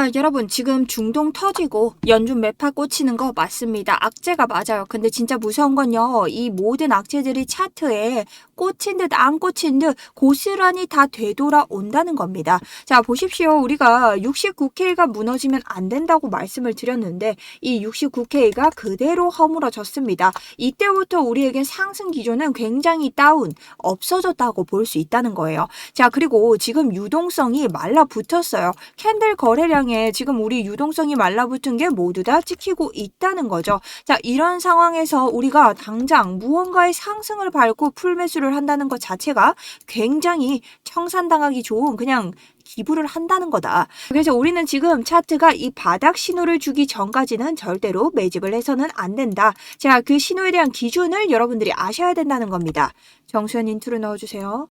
자, 여러분 지금 중동 터지고 연중 매파 꽂히는 거 맞습니다. 악재가 맞아요. 근데 진짜 무서운 건요. 이 모든 악재들이 차트에 꽂힌 듯 안 꽂힌 듯 고스란히 다 되돌아온다는 겁니다. 자, 보십시오. 우리가 69K가 무너지면 안 된다고 말씀을 드렸는데 이 69K가 그대로 허물어졌습니다. 이때부터 우리에게 상승 기조는 굉장히 다운, 없어졌다고 볼 수 있다는 거예요. 자, 그리고 지금 유동성이 말라붙었어요. 캔들 거래량에 지금 우리 유동성이 말라붙은 게 모두 다 찍히고 있다는 거죠. 자, 이런 상황에서 우리가 당장 무언가의 상승을 밟고 풀매수를 한다는 것 자체가 굉장히 청산당하기 좋은 그냥 기부를 한다는 거다. 그래서 우리는 지금 차트가 이 바닥 신호를 주기 전까지는 절대로 매집을 해서는 안 된다. 자, 그 신호에 대한 기준을 여러분들이 아셔야 된다는 겁니다. 정수현 인트로 넣어주세요.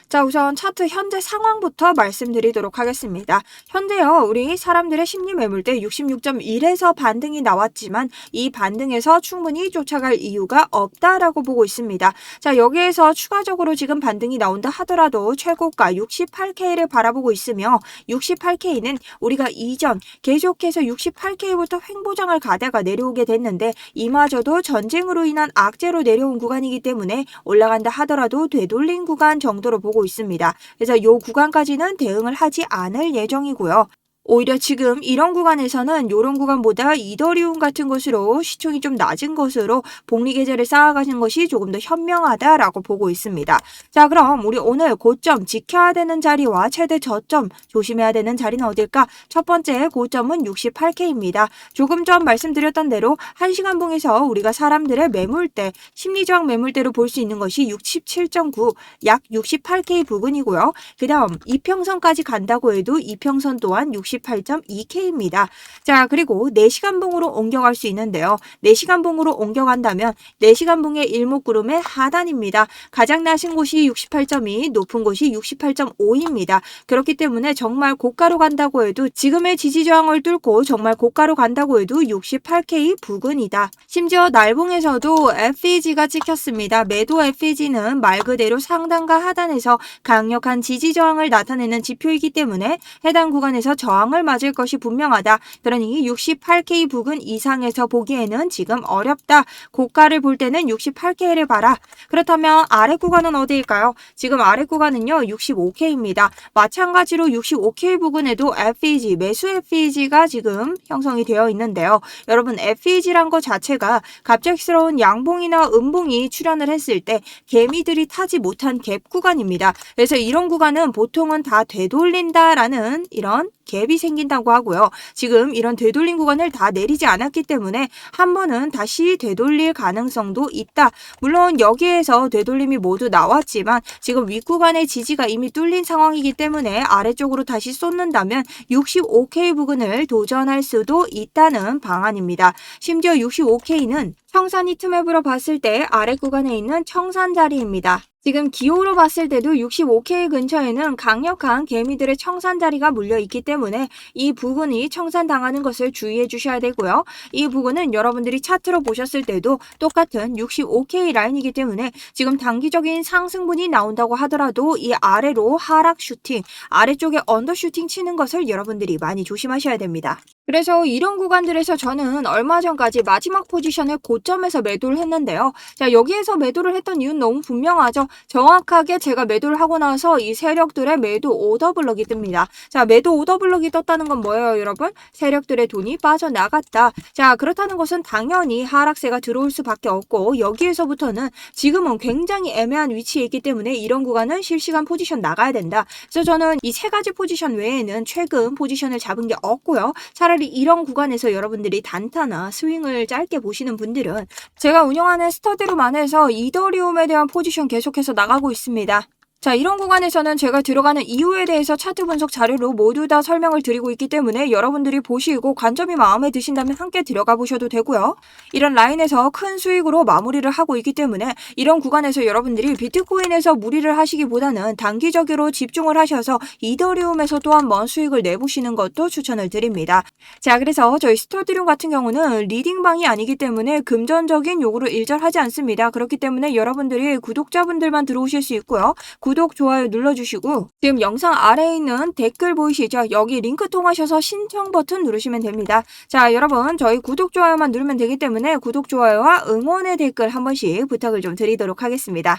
자, 우선 차트 현재 상황부터 말씀드리도록 하겠습니다. 현재요, 우리 사람들의 심리 매물대 66.1에서 반등이 나왔지만 이 반등에서 충분히 쫓아갈 이유가 없다라고 보고 있습니다. 자, 여기에서 추가적으로 지금 반등이 나온다 하더라도 최고가 68K를 바라보고 있으며 68K는 우리가 이전 계속해서 68K부터 횡보장을 가다가 내려오게 됐는데 이마저도 전쟁으로 인한 악재로 내려온 구간이기 때문에 올라간다 하더라도 되돌린 구간 정도로 보고 있습니다. 그래서 이 구간까지는 대응을 하지 않을 예정이고요. 오히려 지금 이런 구간에서는 이런 구간보다 이더리움 같은 것으로 시총이 좀 낮은 것으로 복리 계좌를 쌓아가는 것이 조금 더 현명하다라고 보고 있습니다. 자, 그럼 우리 오늘 고점 지켜야 되는 자리와 최대 저점 조심해야 되는 자리는 어딜까? 첫 번째 고점은 68K입니다. 조금 전 말씀드렸던 대로 1시간 봉에서 우리가 사람들의 매물대, 심리저항 매물대로 볼 수 있는 것이 67.9, 약 68K 부근이고요. 그 다음 이평선까지 간다고 해도 이평선 또한 68.2K입니다. 자, 그리고 4시간 봉으로 옮겨갈 수 있는데요. 4시간 봉으로 옮겨간다면 4시간 봉의 일목구름의 하단입니다. 가장 낮은 곳이 68.2, 높은 곳이 68.5입니다. 그렇기 때문에 정말 고가로 간다고 해도 지금의 지지저항을 뚫고 정말 고가로 간다고 해도 68K 부근이다. 심지어 날봉에서도 FEG가 찍혔습니다. 매도 FEG는 말 그대로 상단과 하단에서 강력한 지지저항을 나타내는 지표이기 때문에 해당 구간에서 저항을 맞을 것이 분명하다. 그러니 68K 부근 이상에서 보기에는 지금 어렵다. 고가를 볼 때는 68K를 봐라. 그렇다면 아래 구간은 어디일까요? 지금 아래 구간은요 65K입니다. 마찬가지로 65K 부근에도 FEG, 매수 FEG가 지금 형성이 되어 있는데요. 여러분 FEG란 것 자체가 갑작스러운 양봉이나 음봉이 출현을 했을 때 개미들이 타지 못한 갭 구간입니다. 그래서 이런 구간은 보통은 다 되돌린다라는 이런 갭이 생긴다고 하고요. 지금 이런 되돌린 구간을 다 내리지 않았기 때문에 한 번은 다시 되돌릴 가능성도 있다. 물론 여기에서 되돌림이 모두 나왔지만 지금 윗구간의 지지가 이미 뚫린 상황이기 때문에 아래쪽으로 다시 쏟는다면 65K 부근을 도전할 수도 있다는 방안입니다. 심지어 65K는 청산 히트맵으로 봤을 때 아래 구간에 있는 청산 자리입니다. 지금 기호로 봤을 때도 65K 근처에는 강력한 개미들의 청산 자리가 물려있기 때문에 이 부분이 청산당하는 것을 주의해 주셔야 되고요. 이 부분은 여러분들이 차트로 보셨을 때도 똑같은 65K 라인이기 때문에 지금 단기적인 상승분이 나온다고 하더라도 이 아래로 하락 슈팅, 아래쪽에 언더 슈팅 치는 것을 여러분들이 많이 조심하셔야 됩니다. 그래서 이런 구간들에서 저는 얼마 전까지 마지막 포지션을 고점에서 매도를 했는데요. 자, 여기에서 매도를 했던 이유는 너무 분명하죠. 정확하게 제가 매도를 하고 나서 이 세력들의 매도 오더블럭이 뜹니다. 자, 매도 오더블럭이 떴다는 건 뭐예요, 여러분? 세력들의 돈이 빠져나갔다. 자, 그렇다는 것은 당연히 하락세가 들어올 수밖에 없고 여기에서부터는 지금은 굉장히 애매한 위치에 있기 때문에 이런 구간은 실시간 포지션 나가야 된다. 그래서 저는 이 세 가지 포지션 외에는 최근 포지션을 잡은 게 없고요. 차라리 이런 구간에서 여러분들이 단타나 스윙을 짧게 보시는 분들은 제가 운영하는 스터디룸 안에서 이더리움에 대한 포지션 계속해서 나가고 있습니다. 자, 이런 구간에서는 제가 들어가는 이유에 대해서 차트 분석 자료로 모두 다 설명을 드리고 있기 때문에 여러분들이 보시고 관점이 마음에 드신다면 함께 들어가 보셔도 되고요. 이런 라인에서 큰 수익으로 마무리를 하고 있기 때문에 이런 구간에서 여러분들이 비트코인에서 무리를 하시기보다는 단기적으로 집중을 하셔서 이더리움에서 또 한번 수익을 내보시는 것도 추천을 드립니다. 자, 그래서 저희 스터디룸 같은 경우는 리딩방이 아니기 때문에 금전적인 요구를 일절하지 않습니다. 그렇기 때문에 여러분들이 구독자분들만 들어오실 수 있고요. 구독, 좋아요 눌러주시고 지금 영상 아래에 있는 댓글 보이시죠? 여기 링크 통하셔서 신청 버튼 누르시면 됩니다. 자, 여러분 저희 구독, 좋아요만 누르면 되기 때문에 구독, 좋아요와 응원의 댓글 한 번씩 부탁을 좀 드리도록 하겠습니다.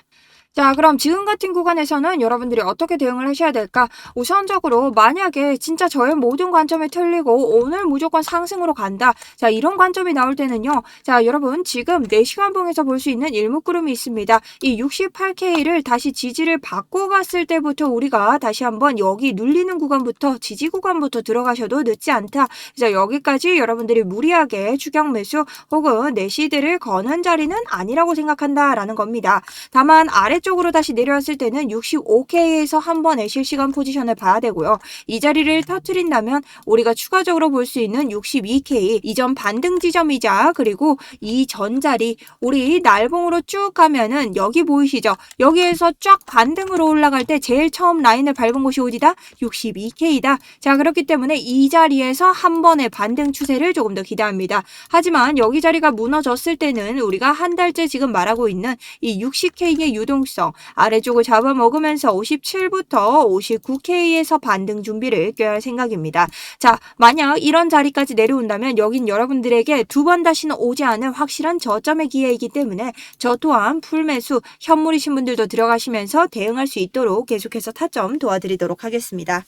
자, 그럼 지금 같은 구간에서는 여러분들이 어떻게 대응을 하셔야 될까? 우선적으로 만약에 진짜 저의 모든 관점이 틀리고 오늘 무조건 상승으로 간다. 자, 이런 관점이 나올 때는요. 자, 여러분 지금 4시간봉에서 볼 수 있는 일목구름이 있습니다. 이 68K를 다시 지지를 받고 갔을 때부터 우리가 다시 한번 여기 눌리는 구간부터 지지 구간부터 들어가셔도 늦지 않다. 그래서 여기까지 여러분들이 무리하게 추격 매수 혹은 내시드를 거는 자리는 아니라고 생각한다라는 겁니다. 다만 아래쪽으로 다시 내려왔을 때는 65K에서 한번의 실시간 포지션을 봐야 되고요. 이 자리를 터트린다면 우리가 추가적으로 볼 수 있는 62K 이전 반등 지점이자 그리고 이 전 자리 우리 날봉으로 쭉 가면은 여기 보이시죠? 여기에서 쫙 반등으로 올라갈 때 제일 처음 라인을 밟은 곳이 어디다? 62K다. 자, 그렇기 때문에 이 자리에서 한 번의 반등 추세를 조금 더 기대합니다. 하지만 여기 자리가 무너졌을 때는 우리가 한 달째 지금 말하고 있는 이 60K의 유동성 아래쪽을 잡아먹으면서 57부터 59K에서 반등 준비를 껴야 할 생각입니다. 자, 만약 이런 자리까지 내려온다면 여긴 여러분들에게 두 번 다시는 오지 않을 확실한 저점의 기회이기 때문에 저 또한 풀매수 현물이신 분들도 들어가시면서 대응할 수 있도록 계속해서 타점 도와드리도록 하겠습니다.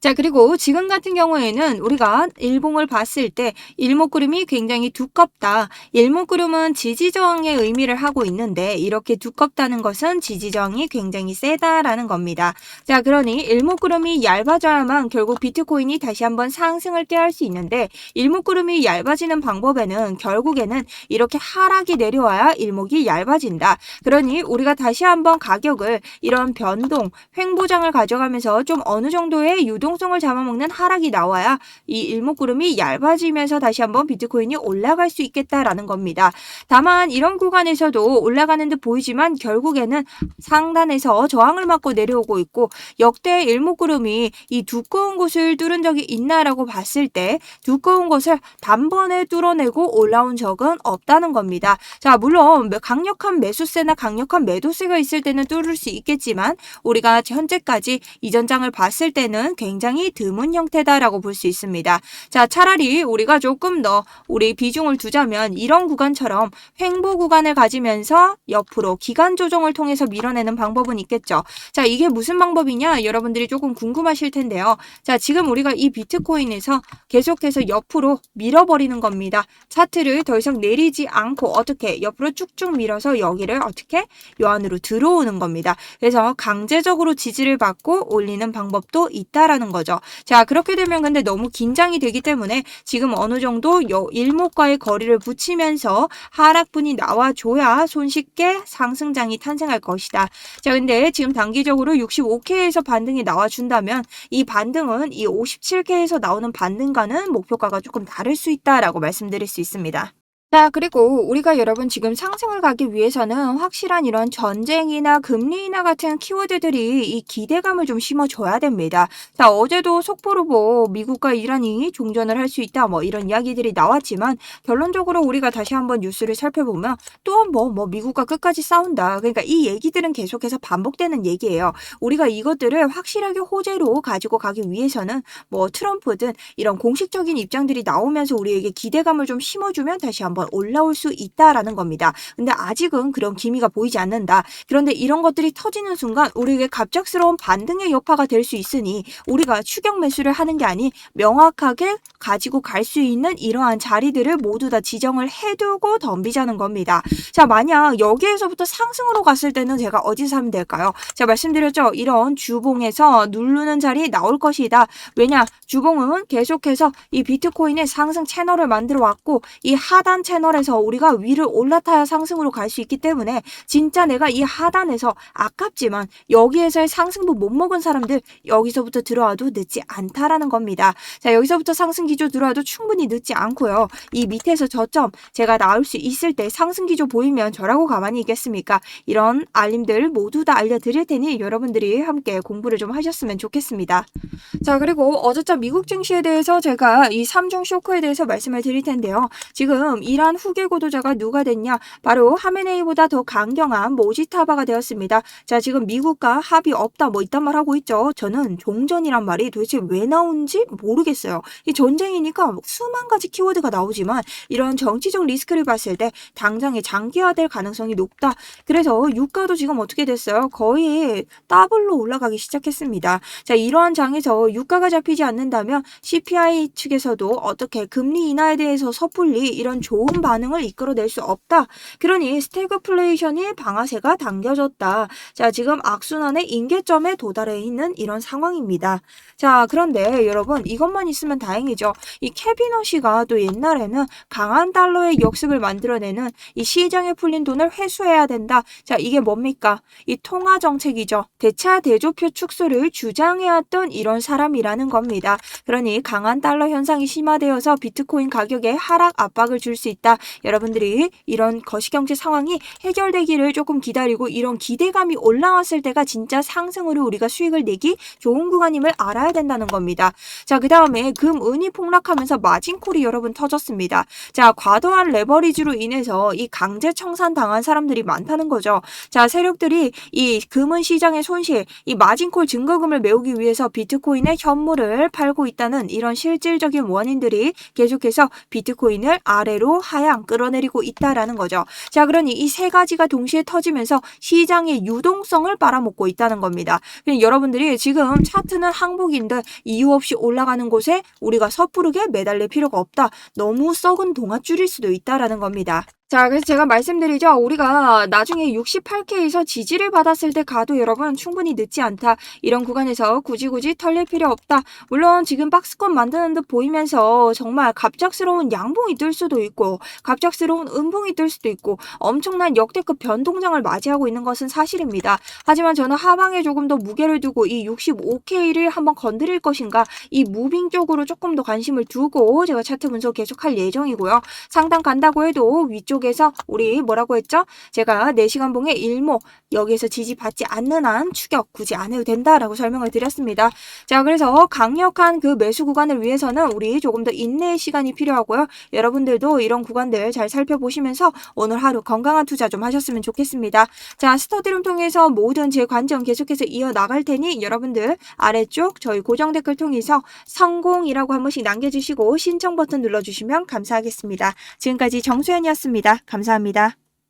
자, 그리고 지금 같은 경우에는 우리가 일봉을 봤을 때 일목구름이 굉장히 두껍다. 일목구름은 지지저항의 의미를 하고 있는데 이렇게 두껍다는 것은 지지저항이 굉장히 세다라는 겁니다. 자, 그러니 일목구름이 얇아져야만 결국 비트코인이 다시 한번 상승을 꾀할 수 있는데 일목구름이 얇아지는 방법에는 결국에는 이렇게 하락이 내려와야 일목이 얇아진다. 그러니 우리가 다시 한번 가격을 이런 변동, 횡보장을 가져가면서 좀 어느 정도의 유동성을 잡아먹는 하락이 나와야 이 일목구름이 얇아지면서 다시 한번 비트코인이 올라갈 수 있겠다라는 겁니다. 다만 이런 구간에서도 올라가는 듯 보이지만 결국에는 상단에서 저항을 맞고 내려오고 있고 역대 일목구름이 이 두꺼운 곳을 뚫은 적이 있나라고 봤을 때 두꺼운 곳을 단번에 뚫어내고 올라온 적은 없다는 겁니다. 자, 물론 강력한 매수세나 강력한 매도세가 있을 때는 뚫을 수 있겠지만 우리가 현재까지 이전 장을 봤을 때는 굉장히 드문 형태다라고 볼 수 있습니다. 자, 차라리 우리가 조금 더 우리 비중을 두자면 이런 구간처럼 횡보 구간을 가지면서 옆으로 기간 조정을 통해서 밀어내는 방법은 있겠죠. 자, 이게 무슨 방법이냐 여러분들이 조금 궁금하실 텐데요. 자, 지금 우리가 이 비트코인에서 계속해서 옆으로 밀어버리는 겁니다. 차트를 더 이상 내리지 않고 어떻게 옆으로 쭉쭉 밀어서 여기를 어떻게 요 안으로 들어오는 겁니다. 그래서 강제적으로 지지를 받고 올리는 방법도 있다라는 거죠. 자, 그렇게 되면 근데 너무 긴장이 되기 때문에 지금 어느 정도 일목과의 거리를 붙이면서 하락분이 나와줘야 손쉽게 상승장이 탄생할 것이다. 자, 근데 지금 단기적으로 65K에서 반등이 나와준다면 이 반등은 이 57K에서 나오는 반등과는 목표가가 조금 다를 수 있다라고 말씀드릴 수 있습니다. 자, 그리고 우리가 여러분 지금 상승을 가기 위해서는 확실한 이런 전쟁이나 금리 인하 같은 키워드들이 이 기대감을 좀 심어줘야 됩니다. 자, 어제도 속보로 뭐 미국과 이란이 종전을 할 수 있다 뭐 이런 이야기들이 나왔지만 결론적으로 우리가 다시 한번 뉴스를 살펴보면 또 뭐 미국과 끝까지 싸운다. 그러니까 이 얘기들은 계속해서 반복되는 얘기예요. 우리가 이것들을 확실하게 호재로 가지고 가기 위해서는 뭐 트럼프든 이런 공식적인 입장들이 나오면서 우리에게 기대감을 좀 심어주면 다시 한번 올라올 수 있다라는 겁니다. 근데 아직은 그런 기미가 보이지 않는다. 그런데 이런 것들이 터지는 순간 우리에게 갑작스러운 반등의 여파가 될 수 있으니 우리가 추격 매수를 하는 게 아닌 명확하게 가지고 갈 수 있는 이러한 자리들을 모두 다 지정을 해두고 덤비자는 겁니다. 자, 만약 여기에서부터 상승으로 갔을 때는 제가 어디서 하면 될까요? 제가 말씀드렸죠. 이런 주봉에서 누르는 자리 나올 것이다. 왜냐? 주봉은 계속해서 이 비트코인의 상승 채널을 만들어 왔고 이 하단 채널에서 우리가 위를 올라타야 상승으로 갈 수 있기 때문에 진짜 내가 이 하단에서 아깝지만 여기에서의 상승부 못 먹은 사람들 여기서부터 들어와도 늦지 않다라는 겁니다. 자, 여기서부터 상승 기조 들어와도 충분히 늦지 않고요. 이 밑에서 저점 제가 나올 수 있을 때 상승 기조 보이면 저라고 가만히 있겠습니까? 이런 알림들 모두 다 알려드릴 테니 여러분들이 함께 공부를 좀 하셨으면 좋겠습니다. 자, 그리고 어제자 미국 증시에 대해서 제가 이 3중 쇼크에 대해서 말씀을 드릴 텐데요. 지금 이 이란 후계 구도자가 누가 됐냐? 바로 하메네이보다 더 강경한 모지타바가 되었습니다. 자, 지금 미국과 합의 없다 뭐 이딴 말 하고 있죠. 저는 종전이란 말이 도대체 왜 나오는지 모르겠어요. 이 전쟁이니까 수만 가지 키워드가 나오지만 이런 정치적 리스크를 봤을 때 당장에 장기화될 가능성이 높다. 그래서 유가도 지금 어떻게 됐어요? 거의 더블로 올라가기 시작했습니다. 자, 이러한 장에서 유가가 잡히지 않는다면 CPI 측에서도 어떻게 금리 인하에 대해서 섣불리 이런 좋은 반응을 이끌어낼 수 없다. 그러니 스태그플레이션이 방아쇠가 당겨졌다. 자, 지금 악순환의 임계점에 도달해 있는 이런 상황입니다. 자, 그런데 여러분 이것만 있으면 다행이죠. 이 케빈 허시가 또 옛날에는 강한 달러의 역습을 만들어내는 이 시장에 풀린 돈을 회수해야 된다. 자, 이게 뭡니까? 이 통화 정책이죠. 대차 대조표 축소를 주장해왔던 이런 사람이라는 겁니다. 그러니 강한 달러 현상이 심화되어서 비트코인 가격에 하락 압박을 줄 수 있다. 여러분들이 이런 거시경제 상황이 해결되기를 조금 기다리고 이런 기대감이 올라왔을 때가 진짜 상승으로 우리가 수익을 내기 좋은 구간임을 알아야 된다는 겁니다. 자, 그 다음에 금, 은이 폭락하면서 마진콜이 여러분 터졌습니다. 자, 과도한 레버리지로 인해서 이 강제 청산 당한 사람들이 많다는 거죠. 자, 세력들이 이 금은 시장의 손실, 이 마진콜 증거금을 메우기 위해서 비트코인의 현물을 팔고 있다는 이런 실질적인 원인들이 계속해서 비트코인을 아래로 하향 끌어내리고 있다라는 거죠. 자, 그러니 이 세 가지가 동시에 터지면서 시장의 유동성을 빨아먹고 있다는 겁니다. 여러분들이 지금 차트는 항복인데 이유 없이 올라가는 곳에 우리가 섣부르게 매달릴 필요가 없다. 너무 썩은 동아줄일 수도 있다라는 겁니다. 자, 그래서 제가 말씀드리죠. 우리가 나중에 68K에서 지지를 받았을 때 가도 여러분 충분히 늦지 않다. 이런 구간에서 굳이 털릴 필요 없다. 물론 지금 박스권 만드는 듯 보이면서 정말 갑작스러운 양봉이 뜰 수도 있고 갑작스러운 음봉이 뜰 수도 있고 엄청난 역대급 변동장을 맞이하고 있는 것은 사실입니다. 하지만 저는 하방에 조금 더 무게를 두고 이 65K를 한번 건드릴 것인가 이 무빙 쪽으로 조금 더 관심을 두고 제가 차트 분석 계속할 예정이고요. 상단 간다고 해도 위쪽 에서 우리 뭐라고 했죠? 제가 4시간 봉의 일모 여기에서 지지받지 않는 한 추격 굳이 안 해도 된다라고 설명을 드렸습니다. 자, 그래서 강력한 그 매수 구간을 위해서는 우리 조금 더 인내의 시간이 필요하고요. 여러분들도 이런 구간들 잘 살펴보시면서 오늘 하루 건강한 투자 좀 하셨으면 좋겠습니다. 자, 스터디룸 통해서 모든 제 관점 계속해서 이어나갈 테니 여러분들 아래쪽 저희 고정 댓글 통해서 성공이라고 한 번씩 남겨주시고 신청 버튼 눌러주시면 감사하겠습니다. 지금까지 정수연이었습니다. 감사합니다.